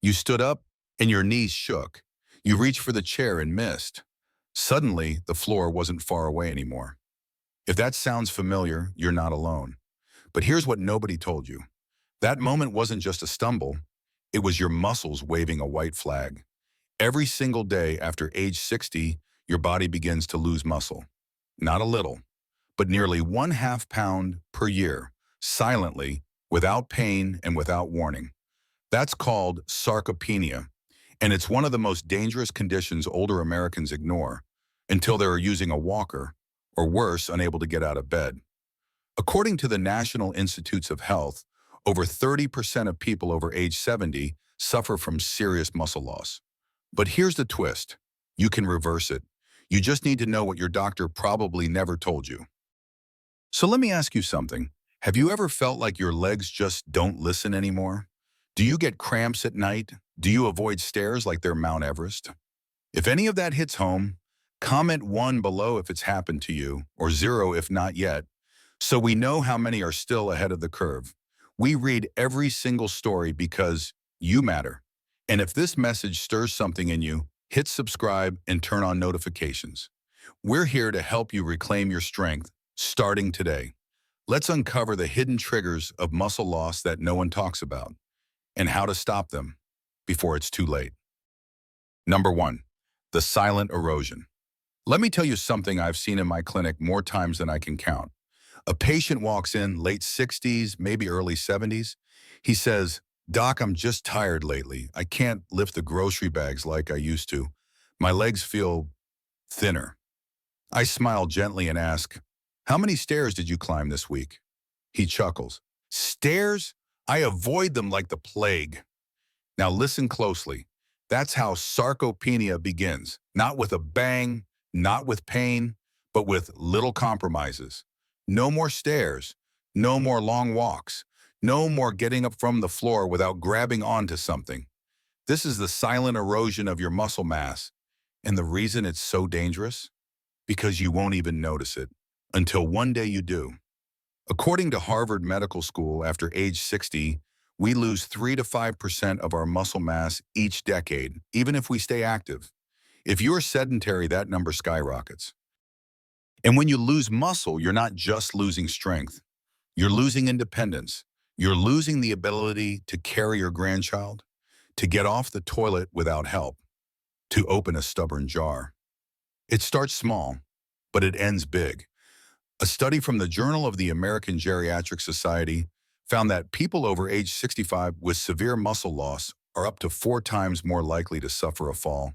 You stood up and your knees shook. You reached for the chair and missed. Suddenly, the floor wasn't far away anymore. If that sounds familiar, you're not alone. But here's what nobody told you. That moment wasn't just a stumble. It was your muscles waving a white flag. Every single day after age 60, your body begins to lose muscle. Not a little, but nearly 1/2 pound per year, silently, without pain and without warning. That's called sarcopenia, and it's one of the most dangerous conditions older Americans ignore until they're using a walker, or worse, unable to get out of bed. According to the National Institutes of Health, over 30% of people over age 70 suffer from serious muscle loss. But here's the twist. You can reverse it. You just need to know what your doctor probably never told you. So let me ask you something. Have you ever felt like your legs just don't listen anymore? Do you get cramps at night? Do you avoid stairs like they're Mount Everest? If any of that hits home, comment 1 below if it's happened to you, or 0 if not yet, so we know how many are still ahead of the curve. We read every single story because you matter. And if this message stirs something in you, hit subscribe and turn on notifications. We're here to help you reclaim your strength, starting today. Let's uncover the hidden triggers of muscle loss that no one talks about, and how to stop them before it's too late. Number 1, the silent erosion. Let me tell you something I've seen in my clinic more times than I can count. A patient walks in, late 60s, maybe early 70s. He says, "Doc, I'm just tired lately. I can't lift the grocery bags like I used to. My legs feel thinner." I smile gently and ask, "How many stairs did you climb this week?" He chuckles. "Stairs? I avoid them like the plague." Now listen closely. That's how sarcopenia begins. Not with a bang, not with pain, but with little compromises. No more stairs, no more long walks, no more getting up from the floor without grabbing onto something. This is the silent erosion of your muscle mass. And the reason it's so dangerous? Because you won't even notice it until one day you do. According to Harvard Medical School, after age 60, we lose 3 to 5% of our muscle mass each decade, even if we stay active. If you're sedentary, that number skyrockets. And when you lose muscle, you're not just losing strength. You're losing independence. You're losing the ability to carry your grandchild, to get off the toilet without help, to open a stubborn jar. It starts small, but it ends big. A study from the Journal of the American Geriatric Society found that people over age 65 with severe muscle loss are up to 4 times more likely to suffer a fall.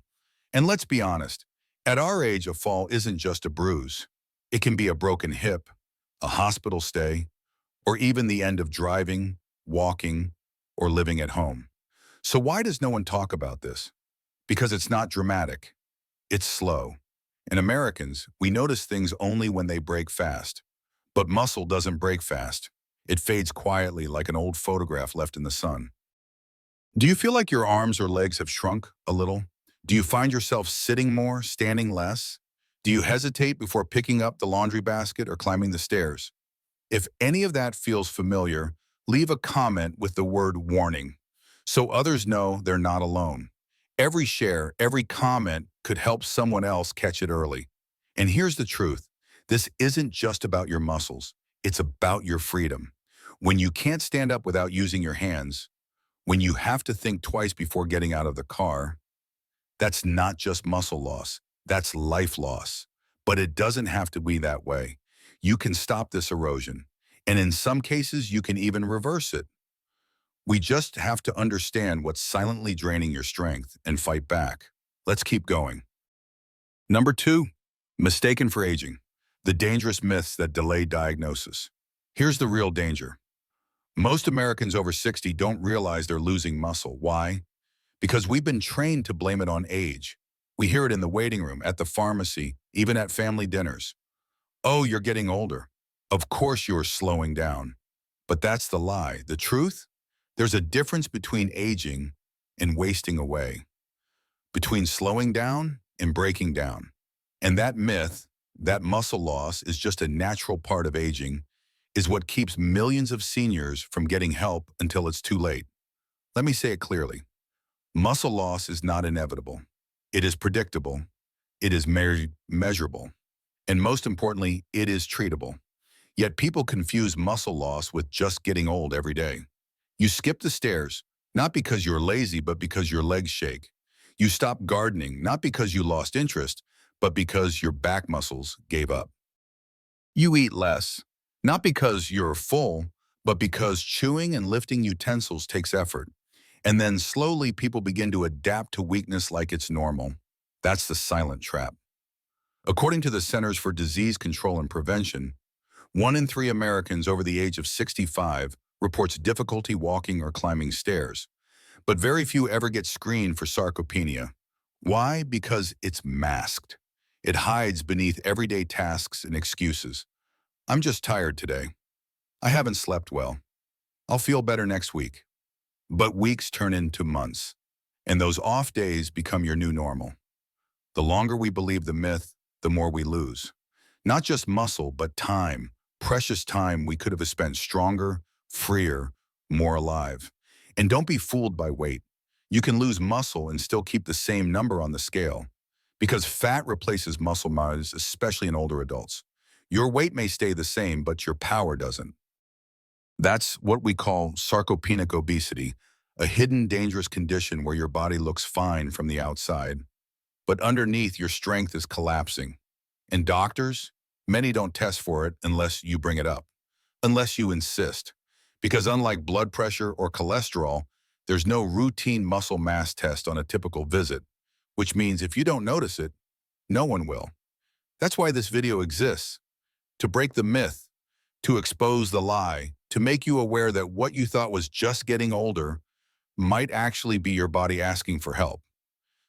And let's be honest, at our age, a fall isn't just a bruise. It can be a broken hip, a hospital stay, or even the end of driving, walking, or living at home. So why does no one talk about this? Because it's not dramatic. It's slow. In Americans, we notice things only when they break fast. But muscle doesn't break fast. It fades quietly like an old photograph left in the sun. Do you feel like your arms or legs have shrunk a little? Do you find yourself sitting more, standing less? Do you hesitate before picking up the laundry basket or climbing the stairs? If any of that feels familiar, leave a comment with the word warning, so others know they're not alone. Every share, every comment could help someone else catch it early. And here's the truth. This isn't just about your muscles. It's about your freedom. When you can't stand up without using your hands, when you have to think twice before getting out of the car, that's not just muscle loss. That's life loss. But it doesn't have to be that way. You can stop this erosion. And in some cases, you can even reverse it. We just have to understand what's silently draining your strength and fight back. Let's keep going. Number 2, mistaken for aging. The dangerous myths that delay diagnosis. Here's the real danger. Most Americans over 60 don't realize they're losing muscle. Why? Because we've been trained to blame it on age. We hear it in the waiting room, at the pharmacy, even at family dinners. "Oh, you're getting older. Of course you're slowing down." But that's the lie. The truth? There's a difference between aging and wasting away, between slowing down and breaking down. And that myth, that muscle loss is just a natural part of aging, is what keeps millions of seniors from getting help until it's too late. Let me say it clearly. Muscle loss is not inevitable. It is predictable. It is measurable. And most importantly, it is treatable. Yet people confuse muscle loss with just getting old every day. You skip the stairs, not because you're lazy, but because your legs shake. You stop gardening, not because you lost interest, but because your back muscles gave up. You eat less, not because you're full, but because chewing and lifting utensils takes effort. And then slowly people begin to adapt to weakness like it's normal. That's the silent trap. According to the Centers for Disease Control and Prevention, 1 in 3 Americans over the age of 65 reports difficulty walking or climbing stairs, but very few ever get screened for sarcopenia. Why? Because it's masked. It hides beneath everyday tasks and excuses. I'm just tired today. I haven't slept well. I'll feel better next week. But weeks turn into months, and those off days become your new normal. The longer we believe the myth, the more we lose. Not just muscle, but time, precious time we could have spent stronger, freer, more alive. And don't be fooled by weight. You can lose muscle and still keep the same number on the scale, because fat replaces muscle mass, especially in older adults. Your weight may stay the same, but your power doesn't. That's what we call sarcopenic obesity, a hidden dangerous condition where your body looks fine from the outside, but underneath your strength is collapsing. And doctors, many don't test for it unless you bring it up, unless you insist. Because unlike blood pressure or cholesterol, there's no routine muscle mass test on a typical visit, which means if you don't notice it, no one will. That's why this video exists, to break the myth, to expose the lie, to make you aware that what you thought was just getting older might actually be your body asking for help.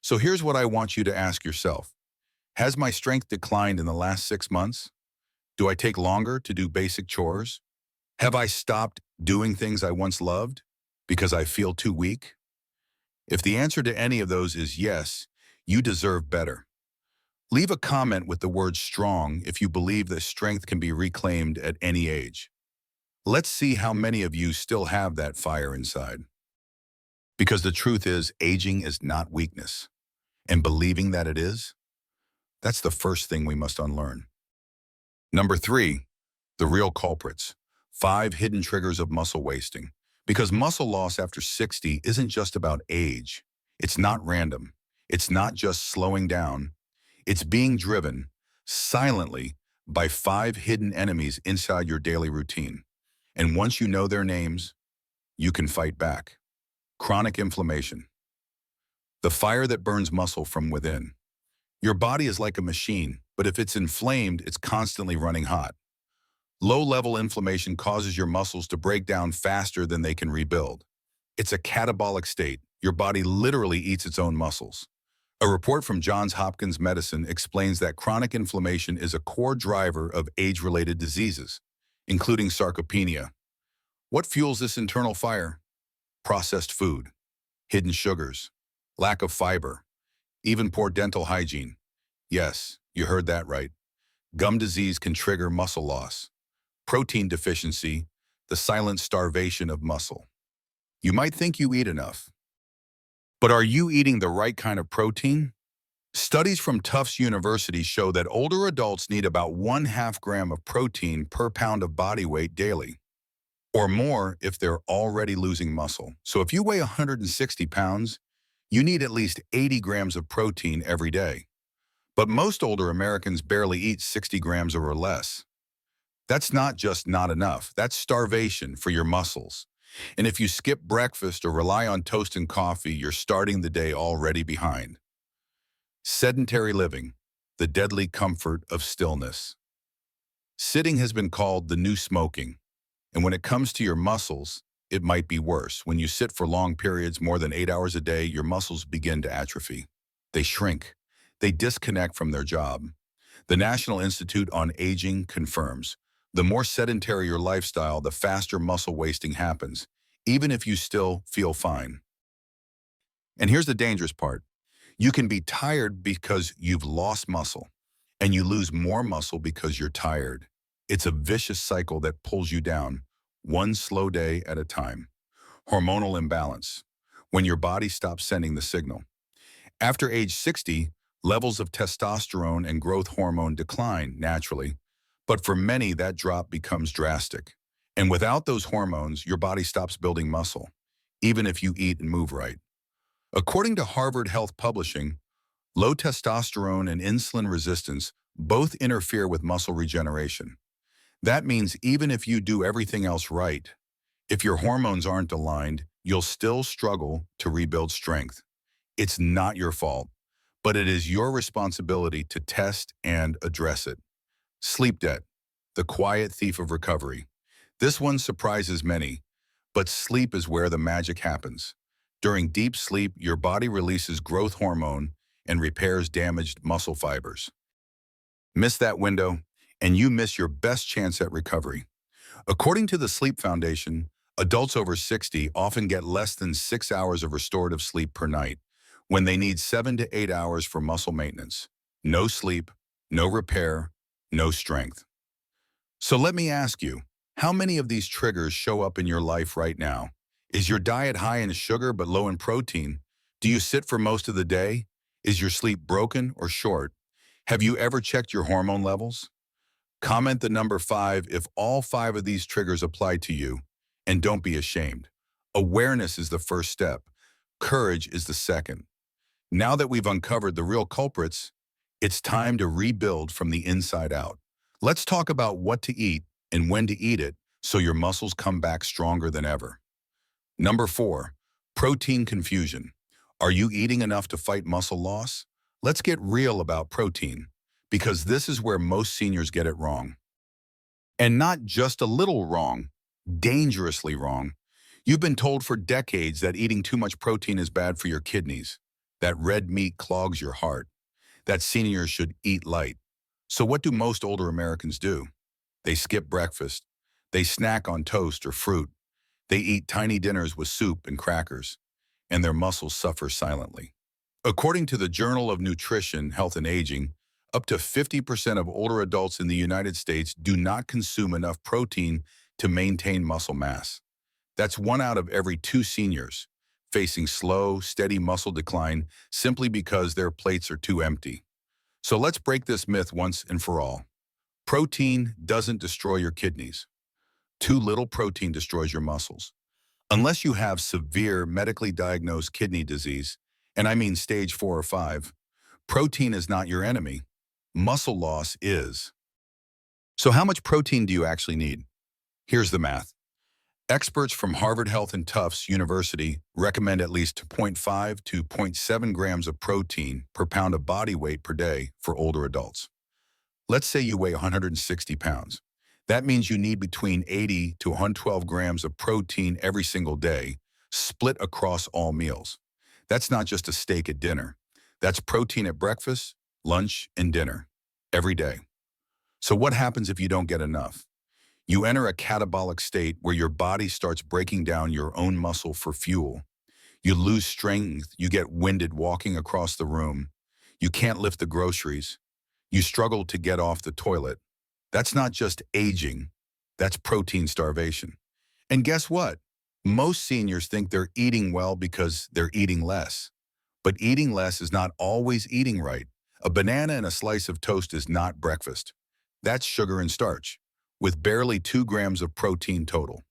So here's what I want you to ask yourself. Has my strength declined in the last 6 months? Do I take longer to do basic chores? Have I stopped doing things I once loved because I feel too weak? If the answer to any of those is yes, you deserve better. Leave a comment with the word strong if you believe that strength can be reclaimed at any age. Let's see how many of you still have that fire inside. Because the truth is, aging is not weakness. And believing that it is, that's the first thing we must unlearn. Number 3, the real culprits. 5 hidden triggers of muscle wasting. Because muscle loss after 60 isn't just about age. It's not random. It's not just slowing down. It's being driven silently by 5 hidden enemies inside your daily routine. And once you know their names, you can fight back. Chronic inflammation. The fire that burns muscle from within. Your body is like a machine, but if it's inflamed, it's constantly running hot. Low-level inflammation causes your muscles to break down faster than they can rebuild. It's a catabolic state. Your body literally eats its own muscles. A report from Johns Hopkins Medicine explains that chronic inflammation is a core driver of age-related diseases, including sarcopenia. What fuels this internal fire? Processed food, hidden sugars, lack of fiber, even poor dental hygiene. Yes, you heard that right. Gum disease can trigger muscle loss. Protein deficiency, the silent starvation of muscle. You might think you eat enough, but are you eating the right kind of protein? Studies from Tufts University show that older adults need about 1/2 gram of protein per pound of body weight daily, or more if they're already losing muscle. So if you weigh 160 pounds, you need at least 80 grams of protein every day. But most older Americans barely eat 60 grams or less. That's not just not enough. That's starvation for your muscles. And if you skip breakfast or rely on toast and coffee, you're starting the day already behind. Sedentary living, the deadly comfort of stillness. Sitting has been called the new smoking. And when it comes to your muscles, it might be worse. When you sit for long periods, more than 8 hours a day, your muscles begin to atrophy. They shrink. They disconnect from their job. The National Institute on Aging confirms, the more sedentary your lifestyle, the faster muscle wasting happens, even if you still feel fine. And here's the dangerous part. You can be tired because you've lost muscle, and you lose more muscle because you're tired. It's a vicious cycle that pulls you down, one slow day at a time. Hormonal imbalance. when your body stops sending the signal. After age 60, levels of testosterone and growth hormone decline naturally, but for many that drop becomes drastic. And without those hormones, your body stops building muscle, even if you eat and move right. According to Harvard Health Publishing, low testosterone and insulin resistance both interfere with muscle regeneration. That means even if you do everything else right, if your hormones aren't aligned, you'll still struggle to rebuild strength. It's not your fault, but it is your responsibility to test and address it. Sleep debt, the quiet thief of recovery. This one surprises many, but sleep is where the magic happens. During deep sleep, your body releases growth hormone and repairs damaged muscle fibers. Miss that window, and you miss your best chance at recovery. According to the Sleep Foundation, adults over 60 often get less than 6 hours of restorative sleep per night, when they need 7 to 8 hours for muscle maintenance. No sleep, no repair, no strength. So let me ask you, how many of these triggers show up in your life right now? Is your diet high in sugar but low in protein? Do you sit for most of the day? Is your sleep broken or short? Have you ever checked your hormone levels? Comment the number 5 if all 5 of these triggers apply to you, and don't be ashamed. Awareness is the first step. Courage is the second. Now that we've uncovered the real culprits, it's time to rebuild from the inside out. Let's talk about what to eat and when to eat it so your muscles come back stronger than ever. Number 4, protein confusion. Are you eating enough to fight muscle loss? Let's get real about protein, because this is where most seniors get it wrong. And not just a little wrong, dangerously wrong. You've been told for decades that eating too much protein is bad for your kidneys, that red meat clogs your heart, that seniors should eat light. So what do most older Americans do? They skip breakfast. They snack on toast or fruit. They eat tiny dinners with soup and crackers, and their muscles suffer silently. According to the Journal of Nutrition, Health and Aging, up to 50% of older adults in the United States do not consume enough protein to maintain muscle mass. That's 1 out of every 2 seniors facing slow, steady muscle decline simply because their plates are too empty. So let's break this myth once and for all. Protein doesn't destroy your kidneys. Too little protein destroys your muscles. Unless you have severe medically diagnosed kidney disease, and I mean stage 4 or 5, protein is not your enemy. Muscle loss is. So how much protein do you actually need? Here's the math. Experts from Harvard Health and Tufts University recommend at least 0.5 to 0.7 grams of protein per pound of body weight per day for older adults. Let's say you weigh 160 pounds. That means you need between 80 to 112 grams of protein every single day, split across all meals. That's not just a steak at dinner. That's protein at breakfast, lunch, and dinner, every day. So what happens if you don't get enough? You enter a catabolic state where your body starts breaking down your own muscle for fuel. You lose strength, you get winded walking across the room. You can't lift the groceries. You struggle to get off the toilet. That's not just aging, that's protein starvation. And guess what? Most seniors think they're eating well because they're eating less. But eating less is not always eating right. A banana and a slice of toast is not breakfast. That's sugar and starch, with barely 2 grams of protein total.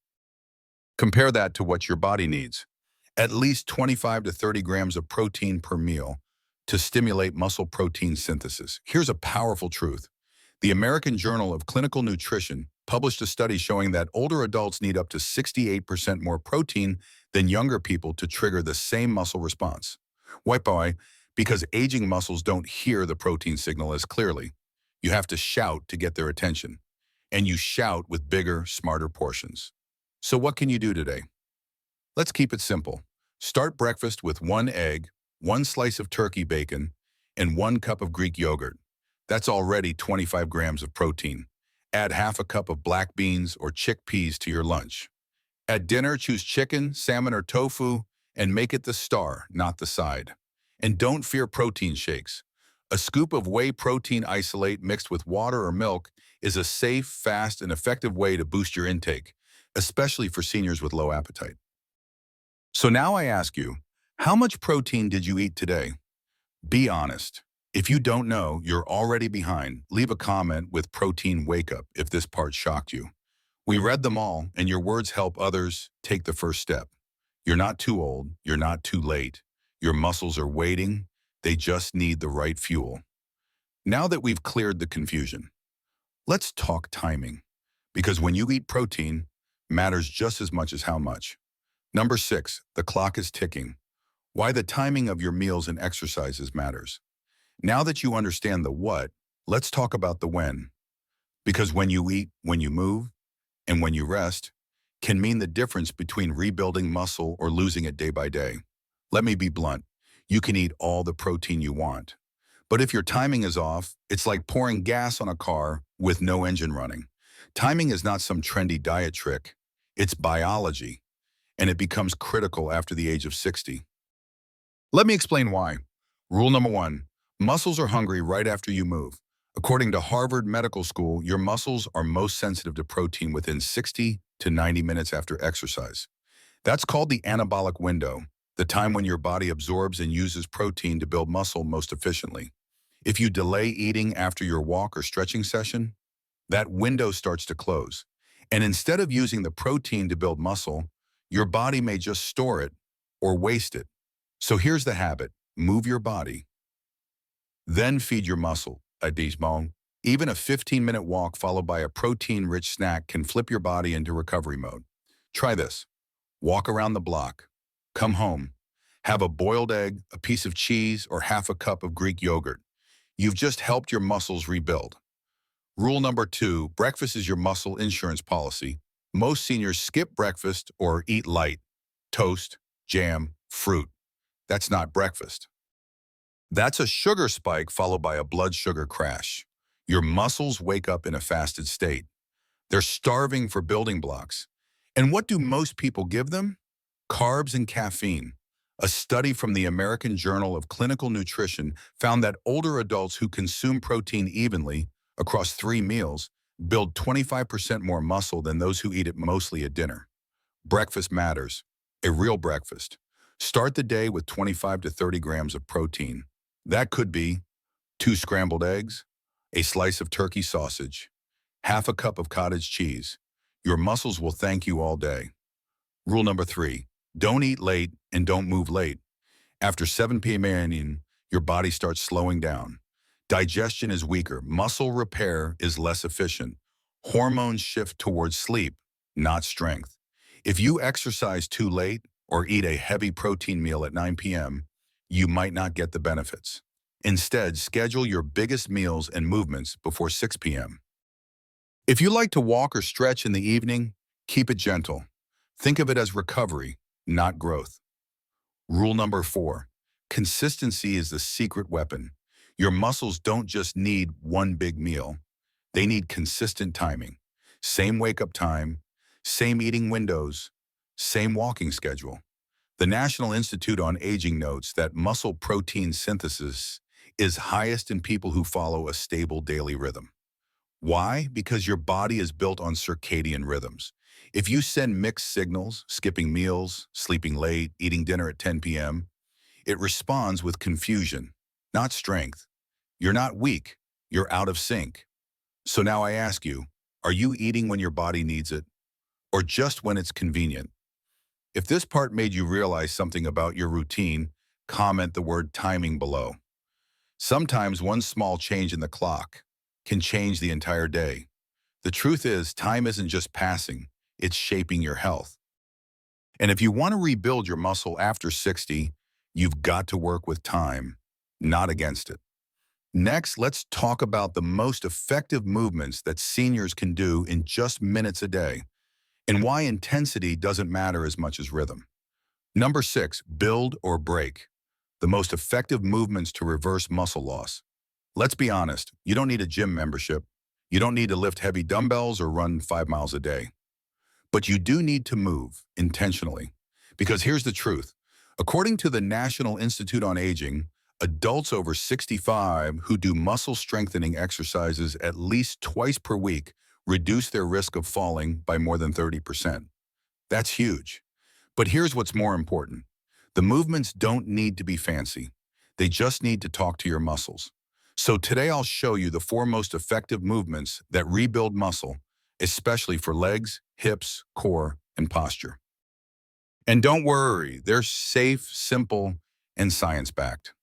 Compare that to what your body needs. At least 25 to 30 grams of protein per meal to stimulate muscle protein synthesis. Here's a powerful truth. The American Journal of Clinical Nutrition published a study showing that older adults need up to 68% more protein than younger people to trigger the same muscle response. Why? Because aging muscles don't hear the protein signal as clearly. You have to shout to get their attention. And you shout with bigger, smarter portions. So what can you do today? Let's keep it simple. Start breakfast with 1 egg, 1 slice of turkey bacon, and 1 cup of Greek yogurt. That's already 25 grams of protein. Add half a cup of black beans or chickpeas to your lunch. At dinner, choose chicken, salmon, or tofu, and make it the star, not the side. And don't fear protein shakes. A scoop of whey protein isolate mixed with water or milk is a safe, fast, and effective way to boost your intake, especially for seniors with low appetite. So now I ask you, How much protein did you eat today? Be honest. If you don't know, you're already behind. Leave a comment with protein wake up if this part shocked you. We read them all, and your words help others take the first step. You're not too old. You're not too late. Your muscles are waiting. They just need the right fuel. Now that we've cleared the confusion, let's talk timing. Because when you eat protein, matters just as much as how much. Number 6, the clock is ticking. Why the timing of your meals and exercises matters. Now that you understand the what, let's talk about the when. Because when you eat, when you move, and when you rest can mean the difference between rebuilding muscle or losing it day by day. Let me be blunt. You can eat all the protein you want. But if your timing is off, it's like pouring gas on a car with no engine running. Timing is not some trendy diet trick. It's biology, and it becomes critical after the age of 60. Let me explain why. Rule number 1, muscles are hungry right after you move. According to Harvard Medical School, your muscles are most sensitive to protein within 60 to 90 minutes after exercise. That's called the anabolic window, the time when your body absorbs and uses protein to build muscle most efficiently. If you delay eating after your walk or stretching session, that window starts to close. And instead of using the protein to build muscle, your body may just store it or waste it. So here's the habit. Move your body, then feed your muscle. Even a 15-minute walk followed by a protein-rich snack can flip your body into recovery mode. Try this. Walk around the block. Come home. Have a boiled egg, a piece of cheese, or half a cup of Greek yogurt. You've just helped your muscles rebuild. Rule number 2, breakfast is your muscle insurance policy. Most seniors skip breakfast or eat light. Toast, jam, fruit. That's not breakfast. That's a sugar spike followed by a blood sugar crash. Your muscles wake up in a fasted state. They're starving for building blocks. And what do most people give them? Carbs and caffeine. A study from the American Journal of Clinical Nutrition found that older adults who consume protein evenly across 3 meals build 25% more muscle than those who eat it mostly at dinner. Breakfast matters. A real breakfast. Start the day with 25 to 30 grams of protein. That could be 2 scrambled eggs, a slice of turkey sausage, half a cup of cottage cheese. Your muscles will thank you all day. Rule number 3, don't eat late and don't move late. After 7 p.m., your body starts slowing down. Digestion is weaker. Muscle repair is less efficient. Hormones shift towards sleep, not strength. If you exercise too late or eat a heavy protein meal at 9 p.m., you might not get the benefits. Instead, schedule your biggest meals and movements before 6 p.m. If you like to walk or stretch in the evening, keep it gentle. Think of it as recovery, not growth. Rule number 4, consistency is the secret weapon. Your muscles don't just need one big meal. They need consistent timing. Same wake-up time, same eating windows, same walking schedule. The National Institute on Aging notes that muscle protein synthesis is highest in people who follow a stable daily rhythm. Why? Because your body is built on circadian rhythms. If you send mixed signals, skipping meals, sleeping late, eating dinner at 10 p.m., it responds with confusion, not strength. You're not weak, you're out of sync. So now I ask you, are you eating when your body needs it, or just when it's convenient? If this part made you realize something about your routine, comment the word timing below. Sometimes one small change in the clock can change the entire day. The truth is, time isn't just passing, it's shaping your health. And if you want to rebuild your muscle after 60, you've got to work with time, not against it. Next, let's talk about the most effective movements that seniors can do in just minutes a day, and why intensity doesn't matter as much as rhythm. Number 6, build or break. The most effective movements to reverse muscle loss. Let's be honest, you don't need a gym membership. You don't need to lift heavy dumbbells or run 5 miles a day. But you do need to move intentionally. Because here's the truth. According to the National Institute on Aging, adults over 65 who do muscle strengthening exercises at least twice per week reduce their risk of falling by more than 30%. That's huge. But here's what's more important. The movements don't need to be fancy. They just need to talk to your muscles. So today I'll show you the 4 most effective movements that rebuild muscle, especially for legs, hips, core, and posture. And don't worry, they're safe, simple, and science-backed.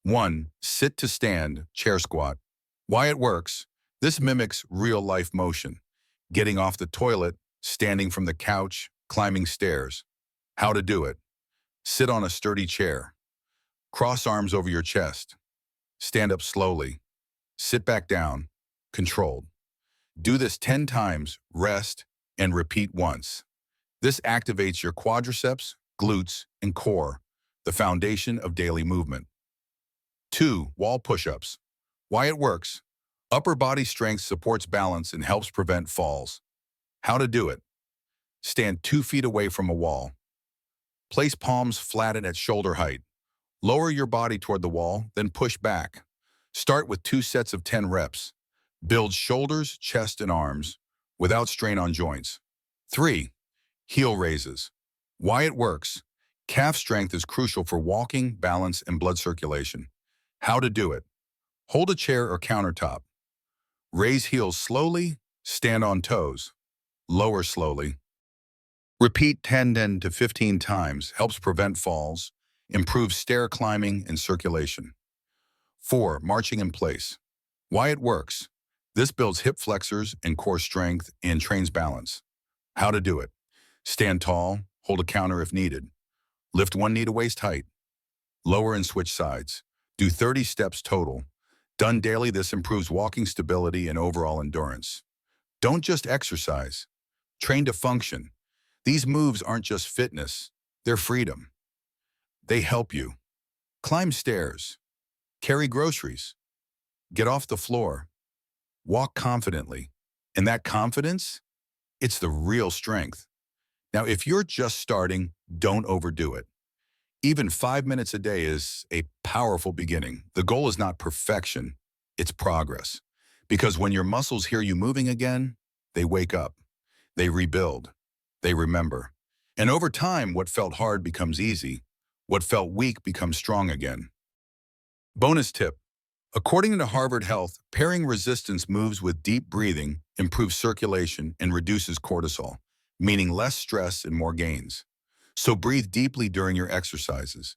1. Sit to stand, chair squat. Why it works: this mimics real-life motion. Getting off the toilet, standing from the couch, climbing stairs. How to do it: sit on a sturdy chair. Cross arms over your chest. Stand up slowly. Sit back down, controlled. Do this 10 times, rest, and repeat once. This activates your quadriceps, glutes, and core, the foundation of daily movement. 2. Wall push-ups. Why it works: upper body strength supports balance and helps prevent falls. How to do it: stand 2 feet away from a wall. Place palms flattened at shoulder height. Lower your body toward the wall, then push back. Start with 2 sets of 10 reps. Build shoulders, chest, and arms without strain on joints. 3. Heel raises. Why it works: calf strength is crucial for walking, balance, and blood circulation. How to do it: hold a chair or countertop. Raise heels slowly, stand on toes. Lower slowly. Repeat 10 to 15 times, helps prevent falls, improves stair climbing and circulation. 4. Marching in place. Why it works: this builds hip flexors and core strength and trains balance. How to do it: stand tall, hold a counter if needed. Lift one knee to waist height. Lower and switch sides. Do 30 steps total. Done daily, this improves walking stability and overall endurance. Don't just exercise. Train to function. These moves aren't just fitness, they're freedom. They help you climb stairs, carry groceries, get off the floor, walk confidently. And that confidence, it's the real strength. Now, if you're just starting, don't overdo it. Even 5 minutes a day is a powerful beginning. The goal is not perfection, it's progress. Because when your muscles hear you moving again, they wake up, they rebuild, they remember. And over time, what felt hard becomes easy. What felt weak becomes strong again. Bonus tip: according to Harvard Health, pairing resistance moves with deep breathing improves circulation and reduces cortisol, meaning less stress and more gains. So breathe deeply during your exercises.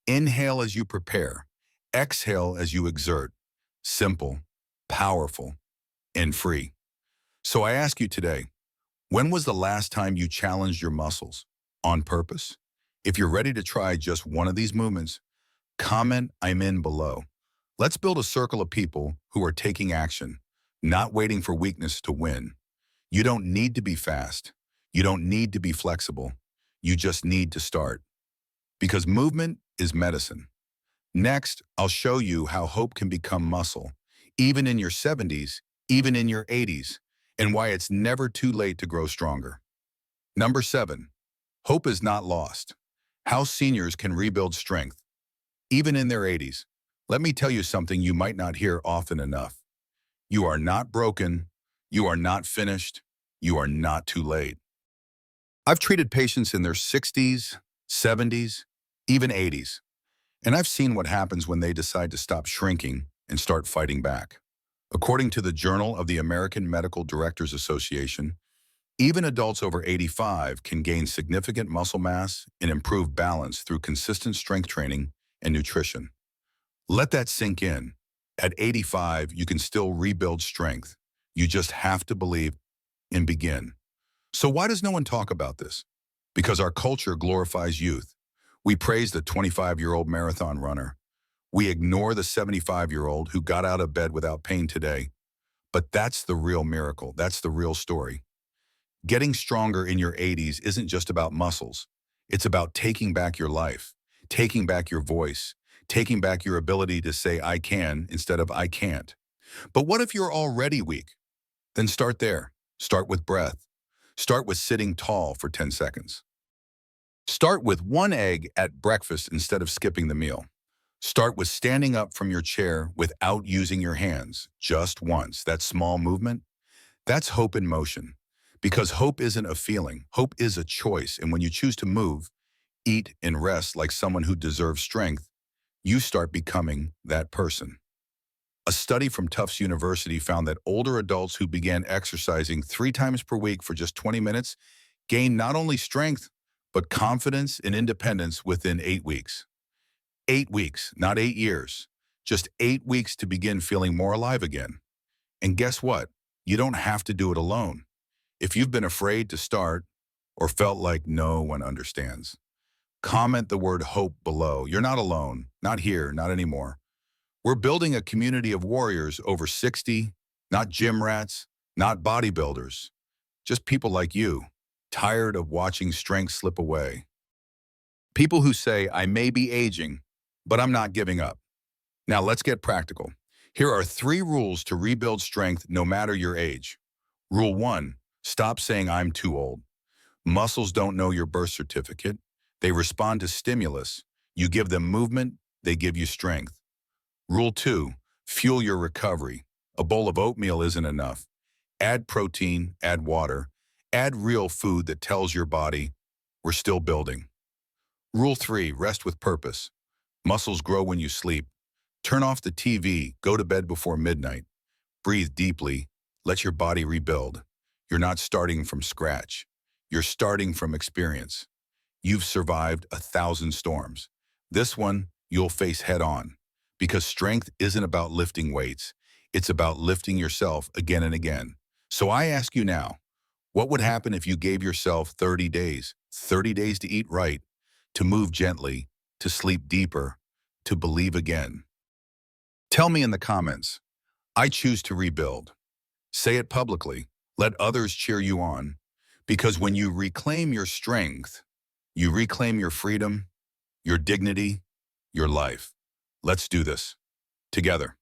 Inhale as you prepare. Exhale as you exert. Simple, powerful, and free. So I ask you today, when was the last time you challenged your muscles on purpose? If you're ready to try just one of these movements, comment "I'm in" below. Let's build a circle of people who are taking action, not waiting for weakness to win. You don't need to be fast. You don't need to be flexible. You just need to start. Because movement is medicine. Next, I'll show you how hope can become muscle, even in your 70s, even in your 80s, and why it's never too late to grow stronger. Number 7. Hope is not lost. How seniors can rebuild strength, even in their 80s. Let me tell you something you might not hear often enough. You are not broken. You are not finished. You are not too late. I've treated patients in their 60s, 70s, even 80s, and I've seen what happens when they decide to stop shrinking and start fighting back. According to the Journal of the American Medical Directors Association, even adults over 85 can gain significant muscle mass and improve balance through consistent strength training and nutrition. Let that sink in. At 85, you can still rebuild strength. You just have to believe and begin. So why does no one talk about this? Because our culture glorifies youth. We praise the 25-year-old marathon runner. We ignore the 75-year-old who got out of bed without pain today. But that's the real miracle. That's the real story. Getting stronger in your 80s isn't just about muscles. It's about taking back your life, taking back your voice, taking back your ability to say "I can" instead of "I can't." But what if you're already weak? Then start there. Start with breath. Start with sitting tall for 10 seconds. Start with 1 egg at breakfast instead of skipping the meal. Start with standing up from your chair without using your hands, just once. That small movement, that's hope in motion. Because hope isn't a feeling, hope is a choice. And when you choose to move, eat and rest like someone who deserves strength, you start becoming that person. A study from Tufts University found that older adults who began exercising 3 times per week for just 20 minutes gained not only strength, but confidence and independence within 8 weeks. 8 weeks, not 8 years. Just 8 weeks to begin feeling more alive again. And guess what? You don't have to do it alone. If you've been afraid to start or felt like no one understands, comment the word hope below. You're not alone. Not here, not anymore. We're building a community of warriors over 60, not gym rats, not bodybuilders, just people like you, tired of watching strength slip away. People who say, I may be aging, but I'm not giving up. Now let's get practical. Here are 3 rules to rebuild strength no matter your age. Rule 1, stop saying I'm too old. Muscles don't know your birth certificate. They respond to stimulus. You give them movement, they give you strength. Rule 2, fuel your recovery. A bowl of oatmeal isn't enough. Add protein, add water, add real food that tells your body, we're still building. Rule 3, rest with purpose. Muscles grow when you sleep. Turn off the TV, go to bed before midnight. Breathe deeply, let your body rebuild. You're not starting from scratch. You're starting from experience. You've survived 1,000 storms. This one, you'll face head on. Because strength isn't about lifting weights. It's about lifting yourself again and again. So I ask you now, what would happen if you gave yourself 30 days? 30 days to eat right, to move gently, to sleep deeper, to believe again. Tell me in the comments, I choose to rebuild. Say it publicly. Let others cheer you on. Because when you reclaim your strength, you reclaim your freedom, your dignity, your life. Let's do this together.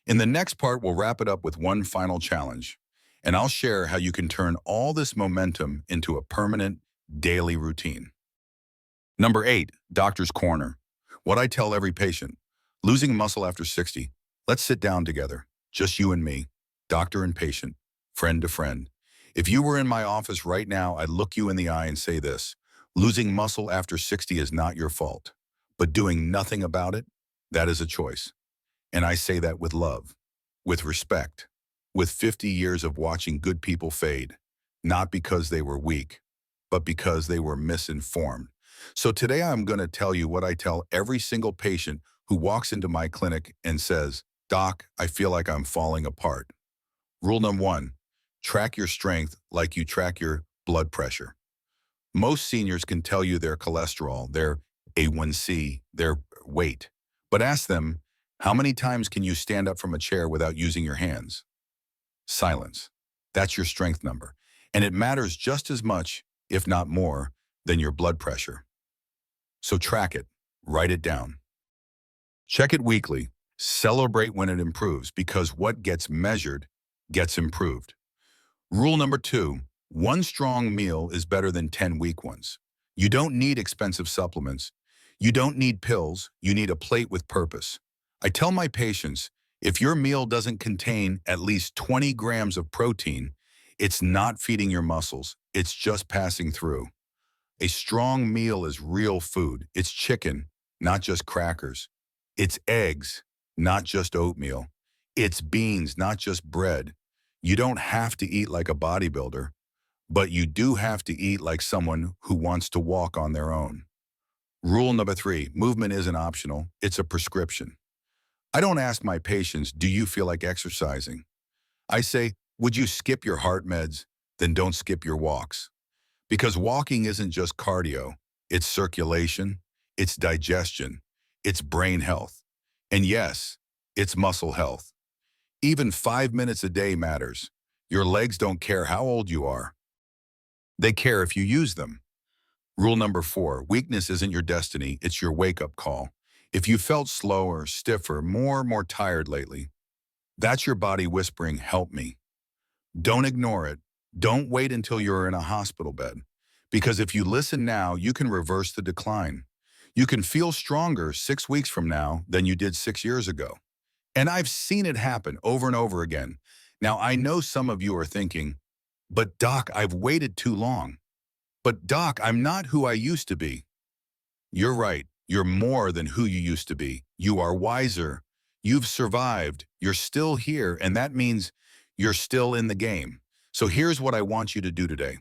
In the next part, we'll wrap it up with one final challenge, and I'll share how you can turn all this momentum into a permanent daily routine. Number 8, Doctor's Corner. What I tell every patient, losing muscle after 60. Let's sit down together, just you and me, doctor and patient, friend to friend. If you were in my office right now, I'd look you in the eye and say this, losing muscle after 60 is not your fault, but doing nothing about it, that is a choice. And I say that with love, with respect, with 50 years of watching good people fade, not because they were weak, but because they were misinformed. So today I'm going to tell you what I tell every single patient who walks into my clinic and says, Doc, I feel like I'm falling apart. Rule number 1, track your strength like you track your blood pressure. Most seniors can tell you their cholesterol, their A1C, their weight. But ask them, how many times can you stand up from a chair without using your hands? Silence. That's your strength number. And it matters just as much, if not more, than your blood pressure. So track it. Write it down. Check it weekly. Celebrate when it improves, because what gets measured gets improved. Rule number 2, one strong meal is better than 10 weak ones. You don't need expensive supplements. You don't need pills. You need a plate with purpose. I tell my patients, if your meal doesn't contain at least 20 grams of protein, it's not feeding your muscles. It's just passing through. A strong meal is real food. It's chicken, not just crackers. It's eggs, not just oatmeal. It's beans, not just bread. You don't have to eat like a bodybuilder, but you do have to eat like someone who wants to walk on their own. Rule number 3, movement isn't optional, it's a prescription. I don't ask my patients, do you feel like exercising? I say, would you skip your heart meds? Then don't skip your walks. Because walking isn't just cardio, it's circulation, it's digestion, it's brain health. And yes, it's muscle health. Even 5 minutes a day matters. Your legs don't care how old you are. They care if you use them. Rule number 4, weakness isn't your destiny, it's your wake-up call. If you felt slower, stiffer, more tired lately, that's your body whispering, help me. Don't ignore it. Don't wait until you're in a hospital bed. Because if you listen now, you can reverse the decline. You can feel stronger 6 weeks from now than you did 6 years ago. And I've seen it happen over and over again. Now, I know some of you are thinking, but Doc, I've waited too long. But Doc, I'm not who I used to be. You're right. You're more than who you used to be. You are wiser. You've survived. You're still here, and that means you're still in the game. So here's what I want you to do today.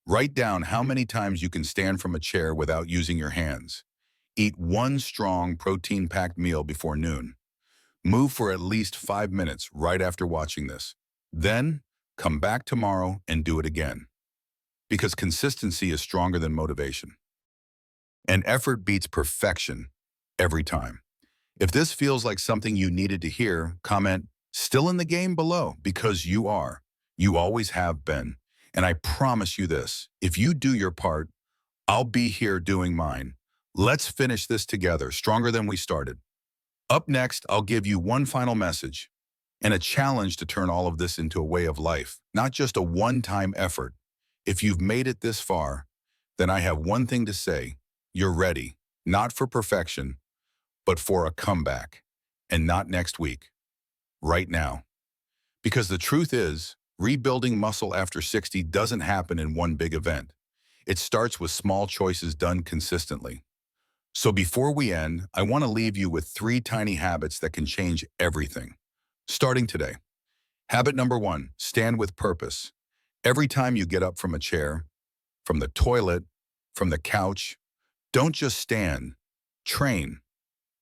Write down how many times you can stand from a chair without using your hands. Eat one strong, protein-packed meal before noon. Move for at least 5 minutes right after watching this. Then, come back tomorrow and do it again. Because consistency is stronger than motivation. And effort beats perfection every time. If this feels like something you needed to hear, comment, "Still in the game" below, because you are. You always have been. And I promise you this, if you do your part, I'll be here doing mine. Let's finish this together, stronger than we started. Up next, I'll give you one final message and a challenge to turn all of this into a way of life, not just a one-time effort. If you've made it this far, then I have one thing to say. You're ready, not for perfection, but for a comeback. And not next week, right now. Because the truth is, rebuilding muscle after 60 doesn't happen in one big event. It starts with small choices done consistently. So before we end, I want to leave you with 3 tiny habits that can change everything. Starting today. Habit number 1, stand with purpose. Every time you get up from a chair, from the toilet, from the couch, don't just stand. Train.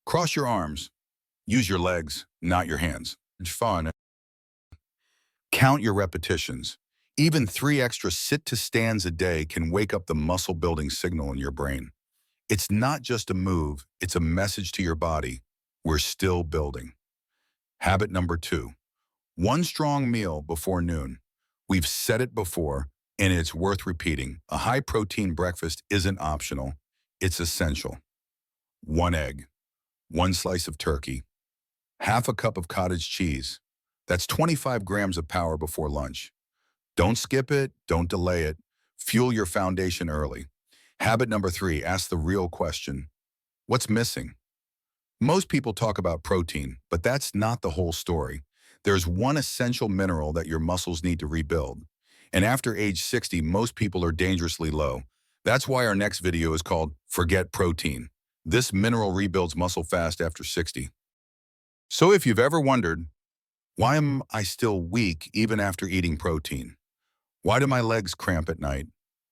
Cross your arms. Use your legs, not your hands. It's fun. Count your repetitions. Even 3 extra sit-to-stands a day can wake up the muscle-building signal in your brain. It's not just a move, it's a message to your body. We're still building. Habit number 2, one strong meal before noon. We've said it before, and it's worth repeating. A high-protein breakfast isn't optional, it's essential. 1 egg, 1 slice of turkey, half a cup of cottage cheese. That's 25 grams of power before lunch. Don't skip it, don't delay it. Fuel your foundation early. Habit number 3, ask the real question. What's missing? Most people talk about protein, but that's not the whole story. There's one essential mineral that your muscles need to rebuild. And after age 60, most people are dangerously low. That's why our next video is called Forget Protein. This mineral rebuilds muscle fast after 60. So if you've ever wondered, why am I still weak even after eating protein? Why do my legs cramp at night?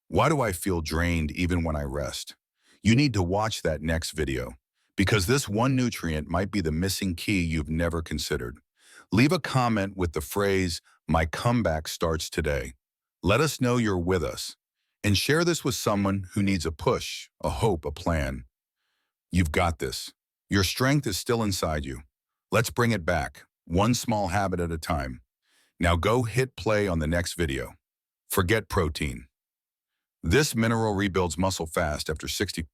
Why do I feel drained even when I rest? You need to watch that next video, because this one nutrient might be the missing key you've never considered. Leave a comment with the phrase, "My comeback starts today." Let us know you're with us. And share this with someone who needs a push, a hope, a plan. You've got this. Your strength is still inside you. Let's bring it back, one small habit at a time. Now go hit play on the next video. Forget protein. This mineral rebuilds muscle fast after 60.